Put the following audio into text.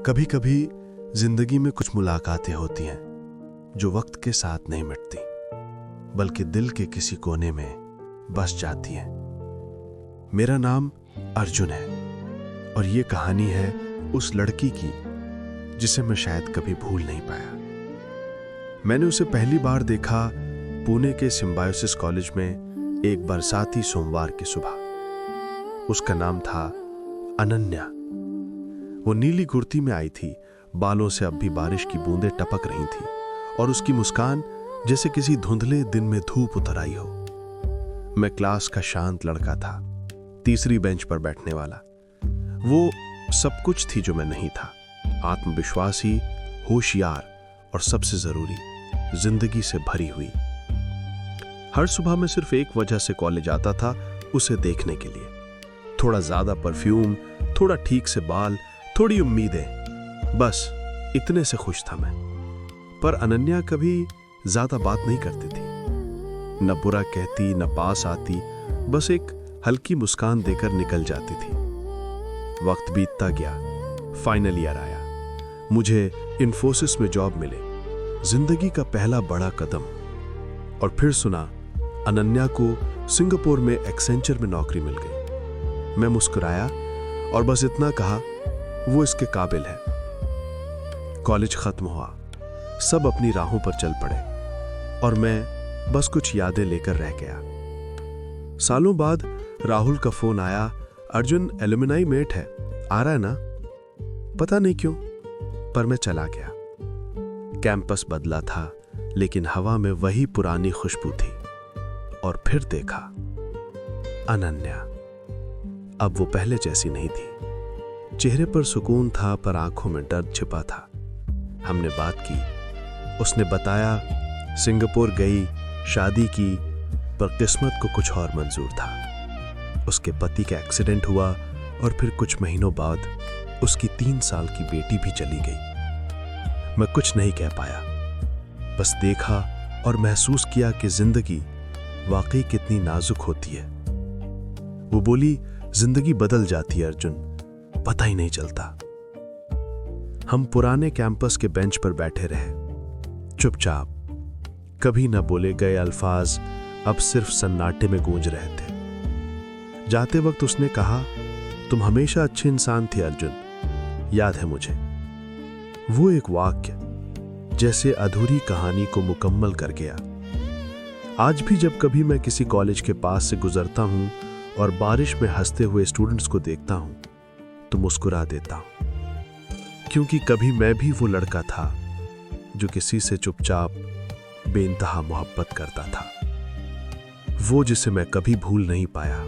कभी कभी जिंदगी में कुछ मुलाकातें होती हैं जो वक्त के साथ नहीं मिटती, बल्कि दिल के किसी कोने में बस जाती हैं। मेरा नाम अर्जुन है और ये कहानी है उस लड़की की जिसे मैं शायद कभी भूल नहीं पाया। मैंने उसे पहली बार देखा पुणे के सिम्बायोसिस कॉलेज में एक बरसाती सोमवार की सुबह। उसका नाम था अनन्या। वो नीली कुर्ती में आई थी, बालों से अब भी बारिश की बूंदें टपक रही थी और उसकी मुस्कान जैसे किसी धुंधले दिन में धूप उतर आई हो। मैं क्लास का शांत लड़का था, तीसरी बेंच पर बैठने वाला। वो सब कुछ थी जो मैं नहीं था, आत्मविश्वासी, होशियार और सबसे जरूरी, जिंदगी से भरी हुई। हर सुबह मैं सिर्फ एक वजह से कॉलेज आता था, उसे देखने के लिए। थोड़ा ज्यादा परफ्यूम, थोड़ा ठीक से बाल, थोड़ी उम्मीदें, बस इतने से खुश था मैं। पर अनन्या कभी ज्यादा बात नहीं करती थी, न बुरा कहती, न पास आती, बस एक हल्की मुस्कान देकर निकल जाती थी। वक्त बीतता गया, फाइनल ईयर आया, मुझे इन्फोसिस में जॉब मिले, जिंदगी का पहला बड़ा कदम। और फिर सुना अनन्या को सिंगापुर में एक्सेंचर में नौकरी मिल गई। मैं मुस्कुराया और बस इतना कहा, वो इसके काबिल है। कॉलेज खत्म हुआ, सब अपनी राहों पर चल पड़े और मैं बस कुछ यादें लेकर रह गया। सालों बाद राहुल का फोन आया, अर्जुन एलुमनाई मेट है, आ रहा है ना? पता नहीं क्यों, पर मैं चला गया। कैंपस बदला था, लेकिन हवा में वही पुरानी खुशबू थी। और फिर देखा अनन्या। अब वो पहले जैसी नहीं थी। चेहरे पर सुकून था, पर आंखों में दर्द छिपा था। हमने बात की, उसने बताया सिंगापुर गई, शादी की, पर किस्मत को कुछ और मंजूर था। उसके पति का एक्सीडेंट हुआ और फिर कुछ महीनों बाद उसकी 3 साल की बेटी भी चली गई। मैं कुछ नहीं कह पाया, बस देखा और महसूस किया कि जिंदगी वाकई कितनी नाजुक होती है। वो बोली, जिंदगी बदल जाती है अर्जुन, पता ही नहीं चलता। हम पुराने कैंपस के बेंच पर बैठे रहे, चुपचाप। कभी न बोले गए अल्फाज अब सिर्फ सन्नाटे में गूंज रहे थे। जाते वक्त उसने कहा, तुम हमेशा अच्छे इंसान थे अर्जुन, याद है मुझे। वो एक वाक्य जैसे अधूरी कहानी को मुकम्मल कर गया। आज भी जब कभी मैं किसी कॉलेज के पास से गुजरता हूं और बारिश में हंसते हुए स्टूडेंट्स को देखता हूं तो मुस्कुरा देता हूं, क्योंकि कभी मैं भी वो लड़का था जो किसी से चुपचाप बेइंतहा मोहब्बत करता था। वो जिसे मैं कभी भूल नहीं पाया।